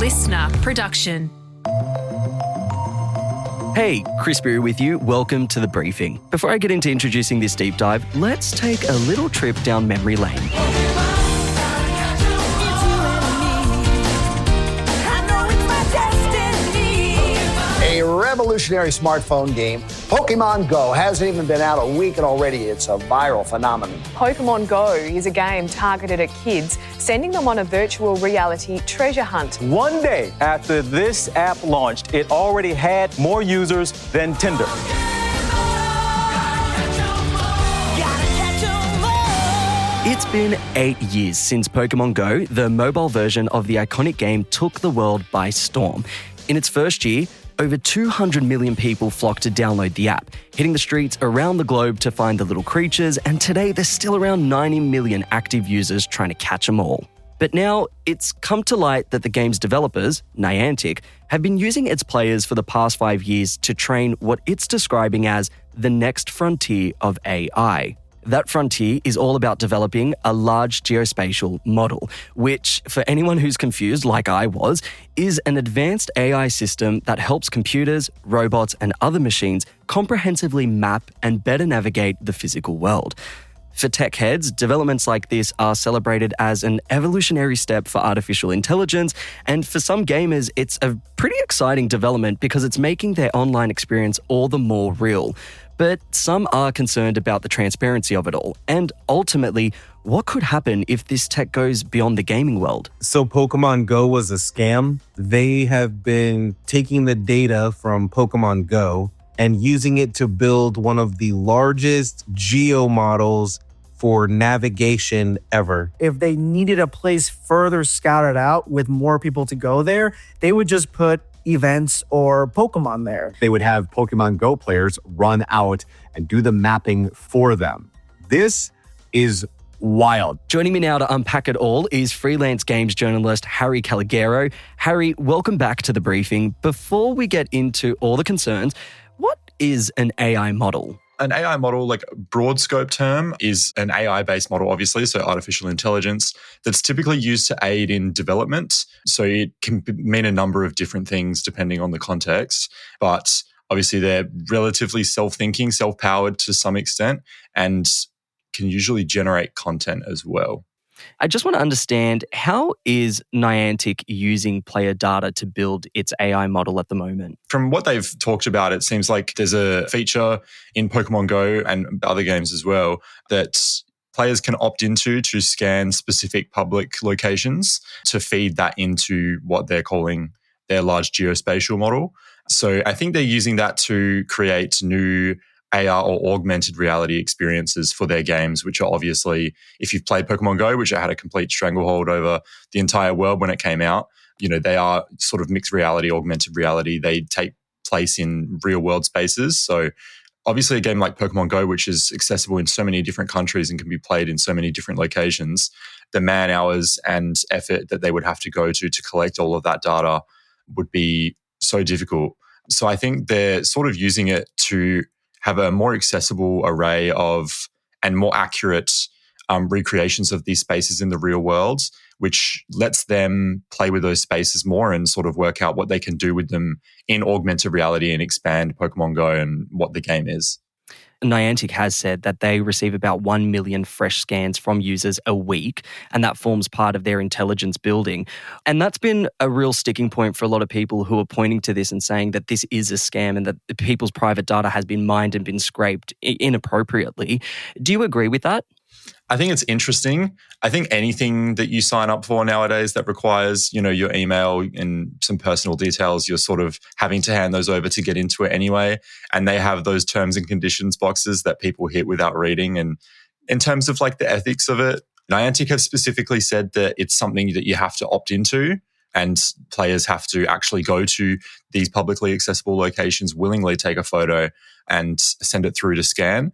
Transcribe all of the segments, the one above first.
listener production. Hey, Chris Spyrou with you. Welcome to The Briefing. Before I get into introducing this deep dive, let's take a little trip down memory lane. A revolutionary smartphone game, Pokémon GO, hasn't even been out a week and already it's a viral phenomenon. Pokémon GO is a game targeted at kids, sending them on a virtual reality treasure hunt. One day after this app launched, it already had more users than Tinder. It's been 8 years since Pokémon GO, the mobile version of the iconic game, took the world by storm. In its first year, over 200 million people flocked to download the app, hitting the streets around the globe to find the little creatures, and today there's still around 90 million active users trying to catch them all. But now, it's come to light that the game's developers, Niantic, have been using its players for the past 5 years to train what it's describing as the next frontier of AI. That frontier is all about developing a large geospatial model, which, for anyone who's confused, like I was, is an advanced AI system that helps computers, robots, and other machines comprehensively map and better navigate the physical world. For tech heads, developments like this are celebrated as an evolutionary step for artificial intelligence, and for some gamers, it's a pretty exciting development because it's making their online experience all the more real. But some are concerned about the transparency of it all, and ultimately, what could happen if this tech goes beyond the gaming world? So Pokemon Go was a scam. They have been taking the data from Pokemon Go and using it to build one of the largest geo models for navigation ever. If they needed a place further scouted out with more people to go there, they would just put events or Pokemon there. They would have Pokemon Go players run out and do the mapping for them. This is wild. Joining me now to unpack it all is freelance games journalist Harry Kalogirou. Harry, welcome back to The Briefing. Before we get into all the concerns, what is an AI model? An AI model, like a broad scope term, is an AI-based model, obviously, so artificial intelligence, that's typically used to aid in development. So it can mean a number of different things depending on the context. But obviously they're relatively self-thinking, self-powered to some extent, and can usually generate content as well. I just want to understand, how is Niantic using player data to build its AI model at the moment? From what they've talked about, it seems like there's a feature in Pokemon Go and other games as well that players can opt into to scan specific public locations to feed that into what they're calling their large geospatial model. So I think they're using that to create new AR or augmented reality experiences for their games, which are obviously, if you've played Pokemon Go, which had a complete stranglehold over the entire world when it came out, they are sort of mixed reality, augmented reality. They take place in real world spaces. So obviously a game like Pokemon Go, which is accessible in so many different countries and can be played in so many different locations, the man hours and effort that they would have to go to collect all of that data would be so difficult. So I think they're sort of using it to have a more accessible array of and more accurate recreations of these spaces in the real world, which lets them play with those spaces more and sort of work out what they can do with them in augmented reality and expand Pokemon Go and what the game is. Niantic has said that they receive about 1 million fresh scans from users a week, and that forms part of their intelligence building. And that's been a real sticking point for a lot of people who are pointing to this and saying that this is a scam and that people's private data has been mined and been scraped inappropriately. Do you agree with that? I think it's interesting. I think anything that you sign up for nowadays that requires, your email and some personal details, you're sort of having to hand those over to get into it anyway. And they have those terms and conditions boxes that people hit without reading. And in terms of like the ethics of it, Niantic has specifically said that it's something that you have to opt into, and players have to actually go to these publicly accessible locations, willingly take a photo and send it through to scan.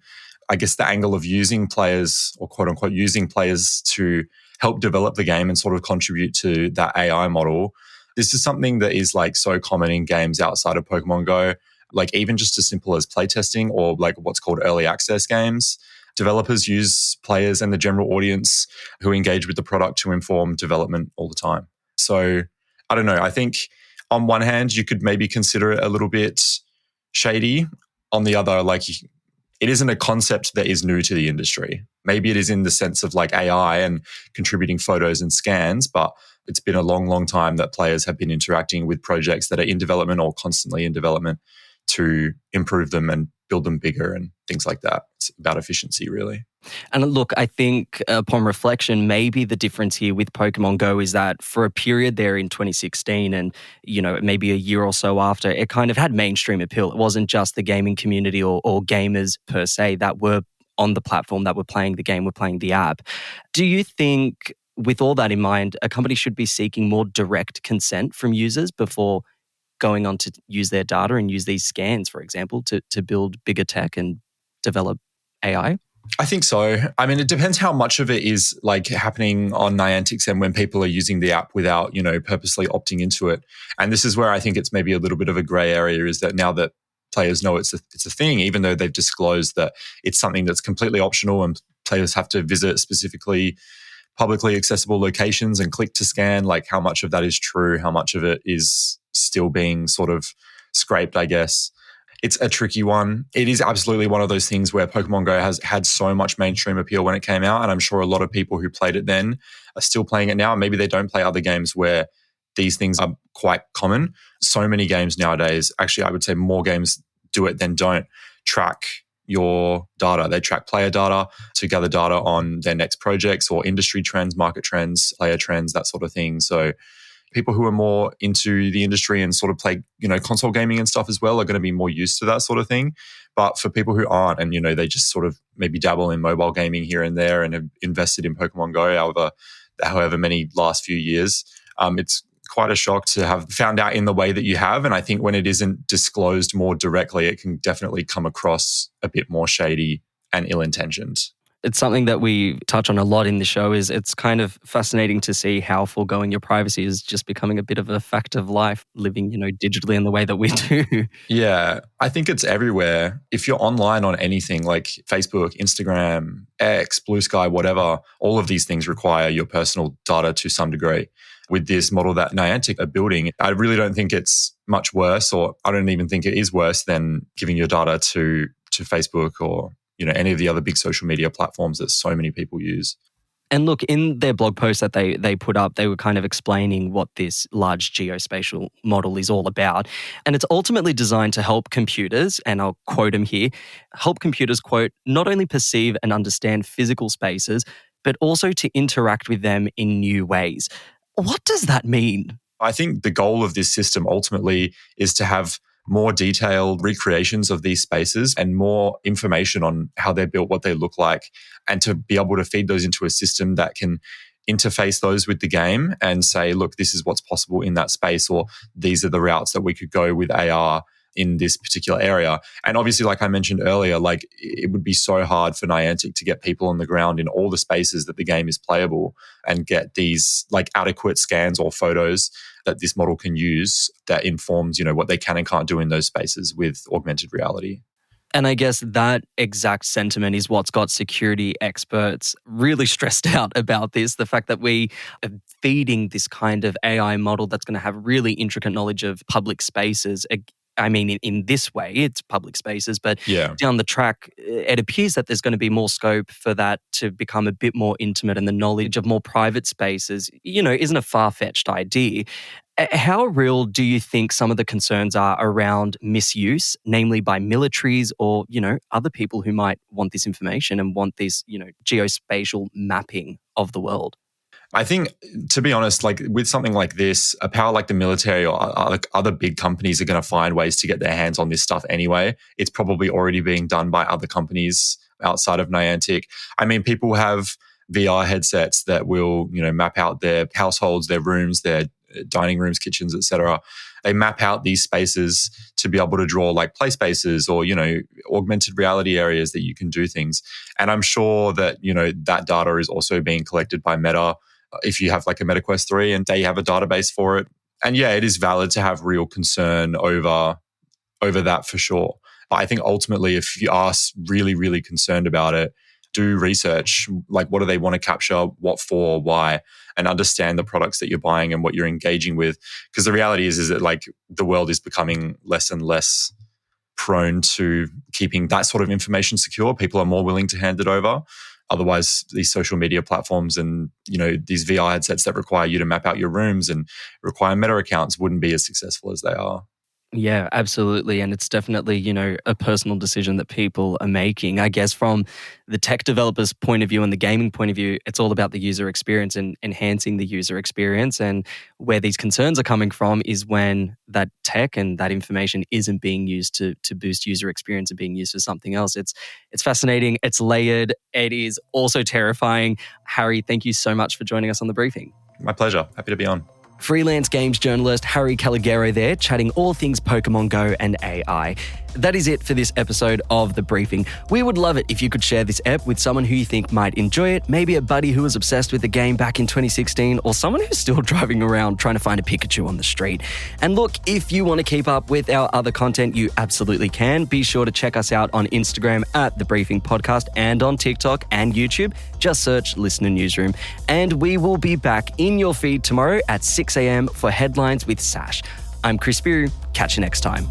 I guess the angle of using players, or quote unquote using players to help develop the game and sort of contribute to that AI model. This is something that is like so common in games outside of Pokemon Go, like even just as simple as playtesting or like what's called early access games. Developers use players and the general audience who engage with the product to inform development all the time. So I don't know. I think on one hand, you could maybe consider it a little bit shady. On the other, like, it isn't a concept that is new to the industry. Maybe it is in the sense of like AI and contributing photos and scans, but it's been a long, long time that players have been interacting with projects that are in development or constantly in development to improve them and build them bigger and things like that. It's about efficiency, really. And look, I think upon reflection, maybe the difference here with Pokemon Go is that for a period there in 2016 and, maybe a year or so after, it kind of had mainstream appeal. It wasn't just the gaming community or gamers per se that were on the platform, that were playing the game, were playing the app. Do you think, with all that in mind, a company should be seeking more direct consent from users before going on to use their data and use these scans, for example, to build bigger tech and develop AI? I think so. I mean, it depends how much of it is like happening on Niantic's end when people are using the app without, purposely opting into it. And this is where I think it's maybe a little bit of a gray area, is that now that players know it's a thing, even though they've disclosed that it's something that's completely optional and players have to visit specifically publicly accessible locations and click to scan, like how much of that is true, how much of it is still being sort of scraped, I guess. It's a tricky one. It is absolutely one of those things where Pokemon Go has had so much mainstream appeal when it came out, and I'm sure a lot of people who played it then are still playing it now. Maybe they don't play other games where these things are quite common. So many games nowadays, actually I would say more games do it than don't, track your data. They track player data to gather data on their next projects or industry trends, market trends, player trends, that sort of thing. So people who are more into the industry and sort of play, console gaming and stuff as well are going to be more used to that sort of thing. But for people who aren't and, they just sort of maybe dabble in mobile gaming here and there and have invested in Pokemon Go however many last few years, it's quite a shock to have found out in the way that you have. And I think when it isn't disclosed more directly, it can definitely come across a bit more shady and ill-intentioned. It's something that we touch on a lot in the show. Is it's kind of fascinating to see how foregoing your privacy is just becoming a bit of a fact of life, living, digitally in the way that we do. Yeah, I think it's everywhere. If you're online on anything like Facebook, Instagram, X, Blue Sky, whatever, all of these things require your personal data to some degree. With this model that Niantic are building, I really don't think it's much worse, or I don't even think it is worse than giving your data to Facebook or any of the other big social media platforms that so many people use. And look, in their blog post that they put up, they were kind of explaining what this large geospatial model is all about. And it's ultimately designed to help computers, and I'll quote them here, help computers, quote, not only perceive and understand physical spaces, but also to interact with them in new ways. What does that mean? I think the goal of this system ultimately is to have more detailed recreations of these spaces and more information on how they're built, what they look like, and to be able to feed those into a system that can interface those with the game and say, look, this is what's possible in that space, or these are the routes that we could go with AR in this particular area. And obviously, like I mentioned earlier, like it would be so hard for Niantic to get people on the ground in all the spaces that the game is playable and get these like adequate scans or photos that this model can use that informs, what they can and can't do in those spaces with augmented reality. And I guess that exact sentiment is what's got security experts really stressed out about this. The fact that we are feeding this kind of AI model that's going to have really intricate knowledge of public spaces. I mean, in this way, it's public spaces, but down the track, it appears that there's going to be more scope for that to become a bit more intimate, and the knowledge of more private spaces, isn't a far-fetched idea. How real do you think some of the concerns are around misuse, namely by militaries or, other people who might want this information and want this, geospatial mapping of the world? I think, to be honest, like with something like this, a power like the military or other big companies are going to find ways to get their hands on this stuff anyway. It's probably already being done by other companies outside of Niantic. I mean, people have VR headsets that will, map out their households, their rooms, their dining rooms, kitchens, etc. They map out these spaces to be able to draw like play spaces or, augmented reality areas that you can do things. And I'm sure that, that data is also being collected by Meta. If you have like a MetaQuest 3 and they have a database for it. And yeah, it is valid to have real concern over that for sure. But I think ultimately, if you are really, really concerned about it, do research. Like, what do they want to capture? What for? Why? And understand the products that you're buying and what you're engaging with. Because the reality is that like the world is becoming less and less prone to keeping that sort of information secure. People are more willing to hand it over. Otherwise, these social media platforms and, these VR headsets that require you to map out your rooms and require Meta accounts wouldn't be as successful as they are. Yeah, absolutely. And it's definitely, a personal decision that people are making. I guess from the tech developer's point of view and the gaming point of view, it's all about the user experience and enhancing the user experience. And where these concerns are coming from is when that tech and that information isn't being used to boost user experience and being used for something else. It's fascinating. It's layered. It is also terrifying. Harry, thank you so much for joining us on The Briefing. My pleasure. Happy to be on. Freelance games journalist Harry Kalogirou there, chatting all things Pokémon GO and AI. That is it for this episode of The Briefing. We would love it if you could share this ep with someone who you think might enjoy it, maybe a buddy who was obsessed with the game back in 2016, or someone who's still driving around trying to find a Pikachu on the street. And look, if you want to keep up with our other content, you absolutely can. Be sure to check us out on Instagram at The Briefing Podcast and on TikTok and YouTube. Just search Listener Newsroom. And we will be back in your feed tomorrow at 6 a.m. for Headlines with Sash. I'm Chris Spyrou. Catch you next time.